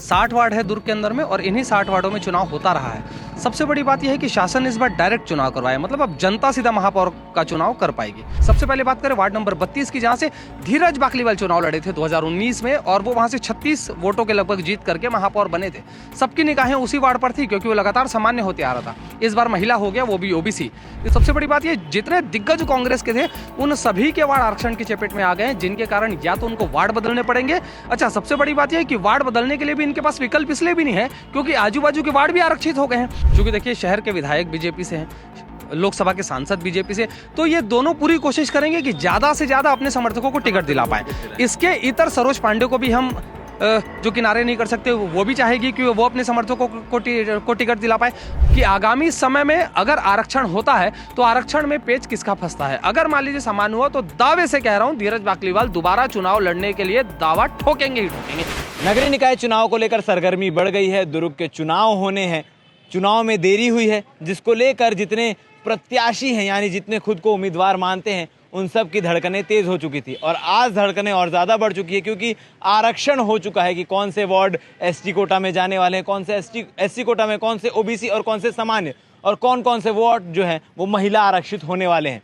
60 ward है दुर्ग के अंदर में और इन्हीं 60 वार्डों में चुनाव होता रहा है। सबसे बड़ी बात यह है कि शासन इस बार डायरेक्ट चुनाव करवाया, मतलब अब जनता सीधा महापौर का चुनाव कर पाएगी। सबसे पहले बात करें वार्ड नंबर 32 की, जहां से धीरज बाकलीवाल चुनाव लड़े थे 2019 में और वो वहां से 36 वोटों के लगभग जीत करके महापौर बने थे। सबकी निगाहें उसी वार्ड पर थी क्योंकि वो लगातार सामान्य होते आ रहा था। इस बार महिला हो गया, वो भी ओबीसी। सबसे बड़ी बात ये, जितने दिग्गज कांग्रेस के थे उन सभी के वार्ड आरक्षण की चपेट में आ गए, जिनके कारण या तो उनको वार्ड बदलने पड़ेंगे। अच्छा, सबसे बड़ी बात यह है कि वार्ड बदलने के लिए भी इनके पास विकल्प इसलिए भी नहीं है क्योंकि आजू बाजू के वार्ड भी आरक्षित हो गए हैं। क्योंकि देखिए, शहर के विधायक बीजेपी से हैं, लोकसभा के सांसद बीजेपी से, तो ये दोनों पूरी कोशिश करेंगे कि ज्यादा से ज्यादा अपने समर्थकों को टिकट दिला पाए। इसके इतर सरोज पांडे को भी हम जो किनारे नहीं कर सकते, वो भी चाहेगी कि वो अपने समर्थकों को टिकट दिला पाए कि आगामी समय में अगर आरक्षण होता है तो आरक्षण में पेच किसका फंसता है। अगर मान लीजिए समान हुआ तो दावे से कह रहा हूं, धीरज बाकलीवाल दोबारा चुनाव लड़ने के लिए दावा ठोकेंगे ही ठोकेंगे। नगरीय निकाय चुनाव को लेकर सरगर्मी बढ़ गई है। दुर्ग के चुनाव होने हैं, चुनाव में देरी हुई है, जिसको लेकर जितने प्रत्याशी हैं यानी जितने खुद को उम्मीदवार मानते हैं उन सब की धड़कनें तेज हो चुकी थी और आज धड़कनें और ज़्यादा बढ़ चुकी है क्योंकि आरक्षण हो चुका है कि कौन से वार्ड एसटी कोटा में जाने वाले हैं, कौन से एससी कोटा में, कौन से ओबीसी और कौन से सामान्य, और कौन कौन से वार्ड जो हैं वो महिला आरक्षित होने वाले हैं।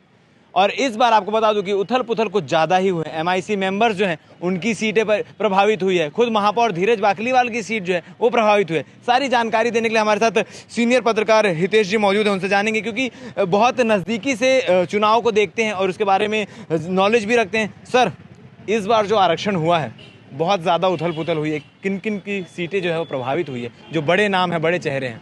और इस बार आपको बता दूं कि उथल पुथल कुछ ज़्यादा ही हुए। एमआईसी मेंबर्स जो हैं उनकी सीटें पर प्रभावित हुई है, खुद महापौर धीरज बाकलीवाल की सीट जो है वो प्रभावित हुई है। सारी जानकारी देने के लिए हमारे साथ सीनियर पत्रकार हितेश जी मौजूद हैं, उनसे जानेंगे क्योंकि बहुत नज़दीकी से चुनाव को देखते हैं और उसके बारे में नॉलेज भी रखते हैं। सर, इस बार जो आरक्षण हुआ है बहुत ज़्यादा उथल पुथल हुई है, किन किन की सीटें जो है वो प्रभावित हुई है, जो बड़े नाम हैं, बड़े चेहरे हैं?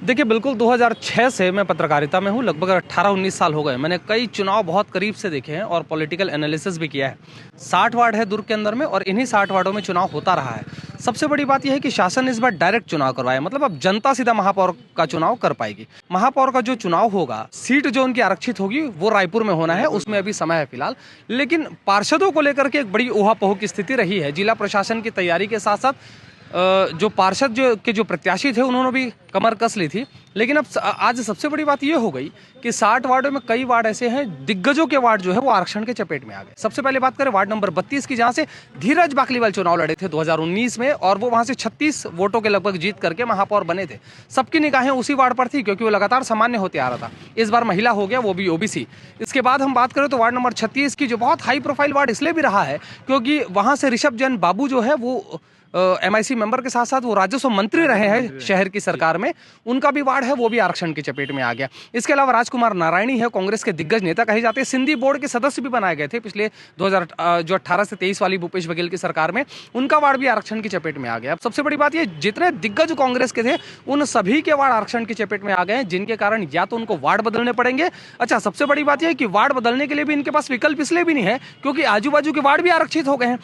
देखिए, बिल्कुल 2006 से मैं पत्रकारिता में हूँ, लगभग 18-19 साल हो गए। मैंने कई चुनाव बहुत करीब से देखे हैं और पॉलिटिकल एनालिसिस भी किया है। 60 वार्ड है दुर्ग के अंदर में और इन्हीं 60 वार्डों में चुनाव होता रहा है। सबसे बड़ी बात यह है कि शासन इस बार डायरेक्ट चुनाव करवाया, मतलब अब जनता सीधा महापौर का चुनाव कर पाएगी। महापौर का जो चुनाव होगा, सीट जो उनकी आरक्षित होगी वो रायपुर में होना है, उसमें अभी समय है फिलहाल। लेकिन पार्षदों को लेकर के एक बड़ी ऊहापोह की स्थिति रही है। जिला प्रशासन की तैयारी के साथ साथ जो पार्षद जो प्रत्याशी थे उन्होंने भी कमर कस ली थी। लेकिन अब आज सबसे बड़ी बात यह हो गई कि 60 वार्डों में कई वार्ड ऐसे हैं, दिग्गजों के वार्ड जो है वो आरक्षण के चपेट में आ गए। सबसे पहले बात करें वार्ड नंबर 32 की, जहां से धीरज बाकलीवाल चुनाव लड़े थे 2019 में और वो वहां से 36 वोटों के लगभग जीत करके महापौर बने थे। सबकी निगाहें उसी वार्ड पर थी क्योंकि वो लगातार सामान्य होते आ रहा था। इस बार महिला हो गया, वो भी ओबीसी। इसके बाद हम बात करें तो वार्ड नंबर 36 की, जो बहुत हाई प्रोफाइल वार्ड इसलिए भी रहा है क्योंकि वहां से ऋषभ जैन बाबू जो है वो एमआईसी मेंबर के साथ साथ वो राजस्व मंत्री रहे हैं शहर की सरकार में, उनका भी वार्ड है वो भी आरक्षण की चपेट में आ गया। इसके अलावा राजकुमार नारायणी है, कांग्रेस के दिग्गज नेता कहे जाते हैं, सिंधी बोर्ड के सदस्य भी बनाए गए थे पिछले 2018 से 23 वाली भूपेश बघेल की सरकार में, उनका वार्ड भी आरक्षण की चपेट में आ गया। अब सबसे बड़ी बात ये, जितने दिग्गज कांग्रेस के थे उन सभी के वार्ड आरक्षण की चपेट में आ गए, जिनके कारण या तो उनको वार्ड बदलने पड़ेंगे। अच्छा, सबसे बड़ी बात यह है कि वार्ड बदलने के लिए भी इनके पास विकल्प इसलिए भी नहीं है क्योंकि आजू बाजू के वार्ड भी आरक्षित हो गए हैं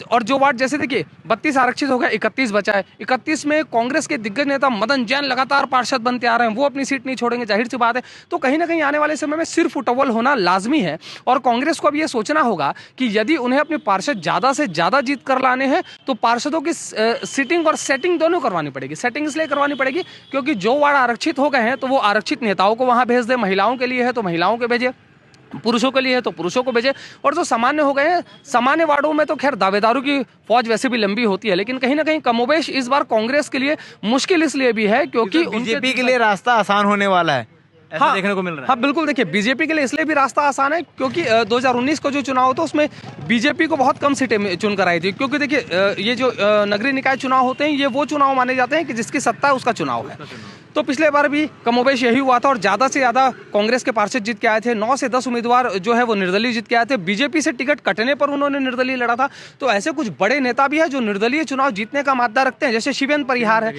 और जो वार्ड जैसे देखिए 32 आरक्षित हो गए, 31 बचा है। 31 में कांग्रेस के दिग्गज नेता मदन जैन लगातार पार्षद बनते आ रहे हैं, वो अपनी सीट नहीं छोड़ेंगे, जाहिर सी बात है। तो कहीं ना कहीं आने वाले समय में सिर्फ उटवल होना लाजमी है और कांग्रेस को अब यह सोचना होगा कि यदि उन्हें अपने पार्षद ज्यादा से ज्यादा जीत कर लाने हैं तो पार्षदों की सीटिंग और सेटिंग दोनों करवानी पड़ेगी। सेटिंग इसलिए करवानी पड़ेगी क्योंकि जो वार्ड आरक्षित हो गए हैं तो वो आरक्षित नेताओं को वहां भेज दे, महिलाओं के लिए है तो महिलाओं के भेजे, पुरुषों के लिए है तो पुरुषों को भेजे, और जो सामान्य हो गए हैं, सामान्य वार्डों में तो खैर दावेदारों की फौज वैसे भी लंबी होती है, लेकिन कहीं ना कहीं कमोबेश इस बार कांग्रेस के लिए मुश्किल इसलिए भी है क्योंकि बीजेपी के लिए रास्ता आसान होने वाला है, ऐसा देखने को मिल रहा है। हाँ बिल्कुल, देखिए बीजेपी के लिए इसलिए भी रास्ता आसान है क्योंकि 2019 का जो चुनाव था उसमें बीजेपी को बहुत कम सीटें चुनकर आई थी। क्योंकि देखिए ये जो नगरीय निकाय चुनाव होते हैं ये वो चुनाव माने जाते हैं कि जिसकी सत्ता है उसका चुनाव है। तो पिछले बार भी कमोबेश यही हुआ था और ज़्यादा से ज़्यादा कांग्रेस के पार्षद जीत के आए थे। 9 से 10 उम्मीदवार जो है वो निर्दलीय जीत के आए थे। बीजेपी से टिकट कटने पर उन्होंने निर्दलीय लड़ा था। तो ऐसे कुछ बड़े नेता भी है जो निर्दलीय चुनाव जीतने का मादा रखते हैं, जैसे शिवेंद्र परिहार है,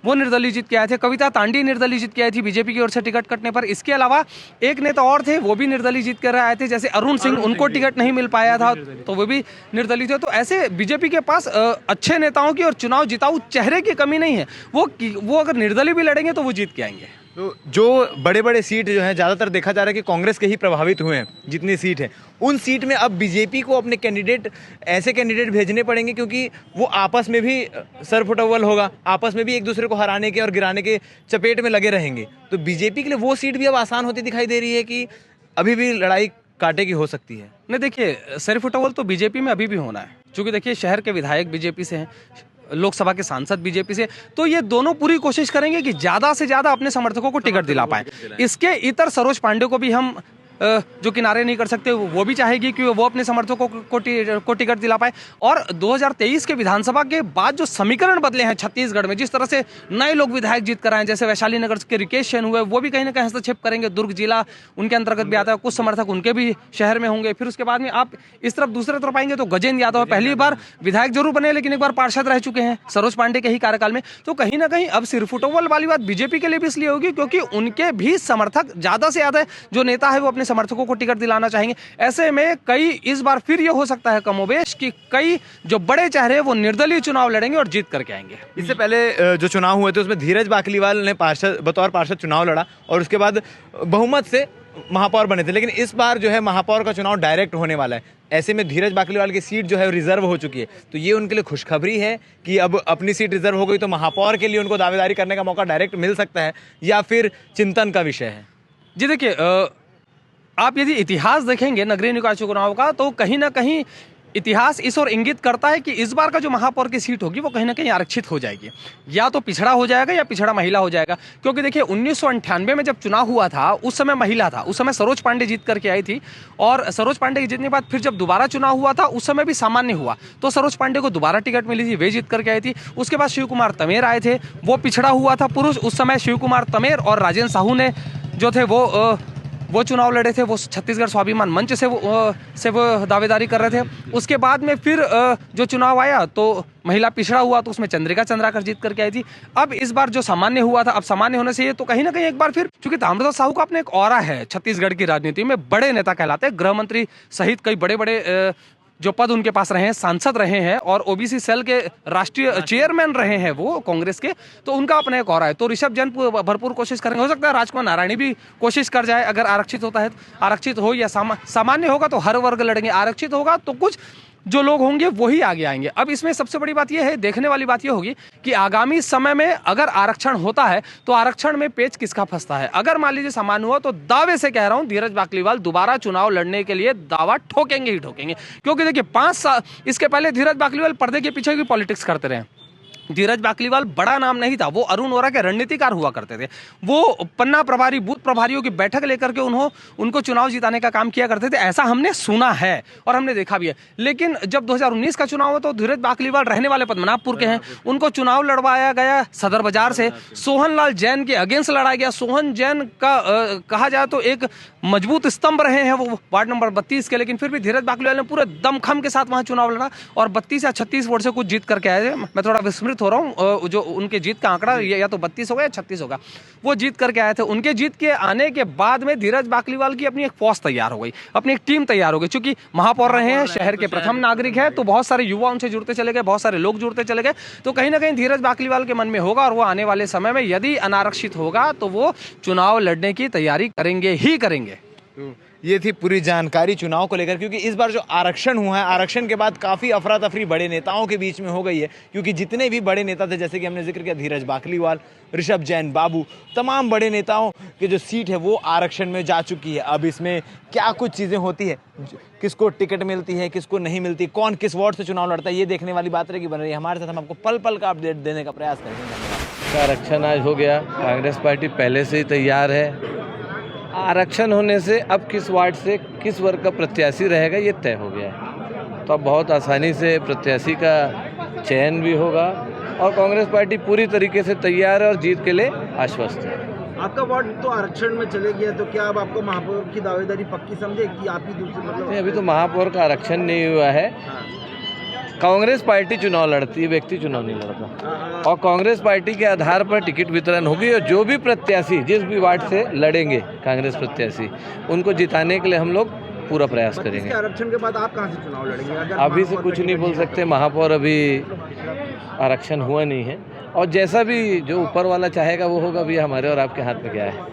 वो निर्दलीय जीत के आए थे। कविता तांडी निर्दलीय जीत के आई थी बीजेपी की ओर से टिकट कटने पर। इसके अलावा एक नेता और थे, वो भी निर्दलीय जीत कर आए थे, जैसे अरुण सिंह, उनको टिकट नहीं मिल पाया था तो वो भी निर्दलीय थे। तो ऐसे बीजेपी के पास अच्छे नेताओं की और चुनाव जिताऊ चेहरे की कमी नहीं है। वो अगर निर्दलीय भी लड़ेंगे तो वो जीत के आएंगे। तो जो बड़े बड़े सीट जो है ज़्यादातर देखा जा रहा है कि कांग्रेस के ही प्रभावित हुए हैं, जितनी सीट है उन सीट में अब बीजेपी को अपने कैंडिडेट, ऐसे कैंडिडेट भेजने पड़ेंगे क्योंकि वो आपस में भी सरफुटअव्वल होगा, आपस में भी एक दूसरे को हराने के और गिराने के चपेट में लगे रहेंगे। तो बीजेपी के लिए वो सीट भी अब आसान होती दिखाई दे रही है कि अभी भी लड़ाई कांटे की हो सकती है? नहीं, देखिए सरफुटअव्वल तो बीजेपी में अभी भी होना है, क्योंकि देखिए शहर के विधायक बीजेपी से हैं, लोकसभा के सांसद बीजेपी से, तो ये दोनों पूरी कोशिश करेंगे कि ज़्यादा से ज़्यादा अपने समर्थकों को टिकट दिला पाए। इसके इतर सरोज पांडे को भी हम जो किनारे नहीं कर सकते, वो भी चाहेगी कि वो अपने समर्थकों को टिकट दिला पाए। और 2023 के विधानसभा के बाद जो समीकरण बदले हैं छत्तीसगढ़ में, जिस तरह से नए लोग विधायक जीत कर आए, जैसे वैशाली नगर के रिकेश सेन हुए, वो भी कहीं ना कहीं हस्तक्षेप करेंगे। दुर्ग जिला उनके अंतर्गत भी आता है, कुछ समर्थक उनके भी शहर में होंगे। फिर उसके बाद में आप इस तरफ दूसरे तरफ आएंगे तो गजेंद्र यादव पहली बार विधायक जरूर बने, लेकिन एक बार पार्षद रह चुके हैं सरोज पांडे के ही कार्यकाल में। तो कहीं ना कहीं अब सिरफुटोवल वाली बात बीजेपी के लिए भी इसलिए होगी क्योंकि उनके भी समर्थक ज्यादा से ज्यादा जो नेता है वो अपने समर्थकों को टिकट दिलाना चाहेंगे। ऐसे में कई इस बार फिर ये हो सकता है कमोबेश कि कई जो बड़े चेहरे वो निर्दलीय चुनाव लड़ेंगे और जीत करके आएंगे। इससे पहले जो चुनाव हुए थे उसमें धीरज बाकलीवाल ने बतौर पार्षद चुनाव लड़ा और उसके बाद बहुमत से महापौर बने थे, लेकिन इस बार जो है महापौर का चुनाव डायरेक्ट होने वाला है। ऐसे में धीरज बाकलीवाल की सीट जो है रिजर्व हो चुकी है, तो ये उनके लिए खुशखबरी है कि अब अपनी सीट रिजर्व हो गई तो महापौर के लिए उनको दावेदारी करने का मौका डायरेक्ट मिल सकता है, या फिर चिंतन का विषय है? जी देखिए, आप यदि इतिहास देखेंगे नगरीय निकाय चुनाव का, तो कहीं ना कहीं इतिहास इस ओर इंगित करता है कि इस बार का जो महापौर की सीट होगी वो कहीं ना कहीं आरक्षित हो जाएगी, या तो पिछड़ा हो जाएगा या पिछड़ा महिला हो जाएगा। क्योंकि देखिए 1998 में जब चुनाव हुआ था उस समय महिला था, उस समय सरोज पांडे जीत करके आई थी, और सरोज पांडे की जीतने के बाद फिर जब दोबारा चुनाव हुआ था उस समय भी सामान्य हुआ, तो सरोज पांडे को दोबारा टिकट मिली थी, वे जीत करके आई थी। उसके बाद शिव कुमार तमेर आए थे, वो पिछड़ा हुआ था पुरुष, उस समय शिव कुमार तमेर और राजेंद्र साहू ने जो थे वो चुनाव लड़े थे, वो छत्तीसगढ़ स्वाभिमान मंच से वो दावेदारी कर रहे थे। उसके बाद में फिर जो चुनाव आया तो महिला पिछड़ा हुआ, तो उसमें चंद्रिका चंद्राकर जीत करके आई थी। अब इस बार जो सामान्य हुआ था, अब सामान्य होने से ये तो कहीं ना कहीं एक बार फिर, क्योंकि ताम्रध्वज साहू का अपने एक ऑरा है छत्तीसगढ़ की राजनीति में, बड़े नेता कहलाते हैं, गृह मंत्री सहित कई बड़े बड़े जो पद उनके पास रहे हैं, सांसद रहे हैं और ओबीसी सेल के राष्ट्रीय चेयरमैन रहे हैं वो कांग्रेस के, तो उनका अपना एक और है। तो ऋषभ जैन भरपूर कोशिश करेंगे, हो सकता है राजकुमार नारायणी भी कोशिश कर जाए, अगर आरक्षित होता है, आरक्षित हो या सामान्य होगा तो हर वर्ग लड़ेंगे, आरक्षित होगा तो कुछ जो लोग होंगे वही आगे आएंगे। अब इसमें सबसे बड़ी बात यह है, देखने वाली बात यह होगी कि आगामी समय में अगर आरक्षण होता है तो आरक्षण में पेच किसका फंसता है। अगर मान लीजिए सामान्य हुआ तो दावे से कह रहा हूं धीरज बाकलीवाल दोबारा चुनाव लड़ने के लिए दावा ठोकेंगे ही ठोकेंगे। क्योंकि देखिए 5 साल इसके पहले धीरज बाकलीवाल पर्दे के पीछे की पॉलिटिक्स करते रहे। धीरज बाकलीवाल बड़ा नाम नहीं था, वो अरुण वोरा के रणनीतिकार हुआ करते थे, वो पन्ना प्रभारी बूथ प्रभारियों की बैठक लेकर के उनको चुनाव जिताने का काम किया करते थे, ऐसा हमने सुना है और हमने देखा भी है। लेकिन जब 2019 का चुनाव हुआ तो धीरज बाकलीवाल रहने वाले पद्मनाभपुर के हैं, उनको चुनाव लड़वाया गया सदर बाजार से, सोहन लाल जैन के अगेंस्ट लड़ाया गया। सोहन जैन का कहा जाए तो एक मजबूत स्तंभ रहे हैं वो वार्ड नंबर 32 के, लेकिन फिर भी धीरज बाकलीवाल ने पूरे दमखम के साथ वहां चुनाव लड़ा और 32 या 36 वोट से कुछ जीत करके आए थे। मैं थोड़ा विस्मृत हो रहा हूं, जो उनके जीत का आंकड़ा या तो 32 होगा या 36 होगा, वो जीत करके आए थे। उनके जीत के आने के बाद में धीरज बाकलीवाल की अपनी एक फौज तैयार हो गई, अपनी एक टीम तैयार हो गई। चूंकि महापौर रहे हैं, शहर के प्रथम नागरिक है, तो बहुत सारे युवा उनसे जुड़ते चले गए, बहुत सारे लोग जुड़ते चले गए। तो कहीं ना कहीं धीरज बाकलीवाल के मन में होगा और वो आने वाले समय में यदि अनारक्षित होगा तो वो चुनाव लड़ने की तैयारी करेंगे ही करेंगे। ये थी पूरी जानकारी चुनाव को लेकर, क्योंकि इस बार जो आरक्षण हुआ है, आरक्षण के बाद काफ़ी अफरा तफरी बड़े नेताओं के बीच में हो गई है। क्योंकि जितने भी बड़े नेता थे, जैसे कि हमने जिक्र किया धीरज बाकलीवाल, ऋषभ जैन, बाबू, तमाम बड़े नेताओं की जो सीट है वो आरक्षण में जा चुकी है। अब इसमें क्या कुछ चीज़ें होती है, किसको टिकट मिलती है, किसको नहीं मिलती, कौन किस वार्ड से चुनाव लड़ता है, ये देखने वाली बात रहेगी। बन रही है हमारे साथ, हम आपको पल पल का अपडेट देने का प्रयास करेंगे। आरक्षण आज हो गया, कांग्रेस पार्टी पहले से ही तैयार है। आरक्षण होने से अब किस वार्ड से किस वर्ग का प्रत्याशी रहेगा ये तय हो गया है, तो अब बहुत आसानी से प्रत्याशी का चयन भी होगा और कांग्रेस पार्टी पूरी तरीके से तैयार है और जीत के लिए आश्वस्त है। आपका वार्ड तो आरक्षण में चले गया, तो क्या अब आपको महापौर की दावेदारी पक्की समझे कि आप ही दूसरे मतलब? अभी तो महापौर का आरक्षण नहीं हुआ है। कांग्रेस पार्टी चुनाव लड़ती है, व्यक्ति चुनाव नहीं लड़ता, और कांग्रेस पार्टी के आधार पर टिकट वितरण होगी और जो भी प्रत्याशी जिस भी वार्ड से लड़ेंगे कांग्रेस प्रत्याशी, उनको जिताने के लिए हम लोग पूरा प्रयास करेंगे। आरक्षण के बाद आप कहाँ से चुनाव लड़ेंगे? अभी से कुछ नहीं बोल सकते, महापौर अभी आरक्षण हुआ नहीं है और जैसा भी जो ऊपर वाला चाहेगा वो होगा। भी हमारे और आपके हाथ में क्या है।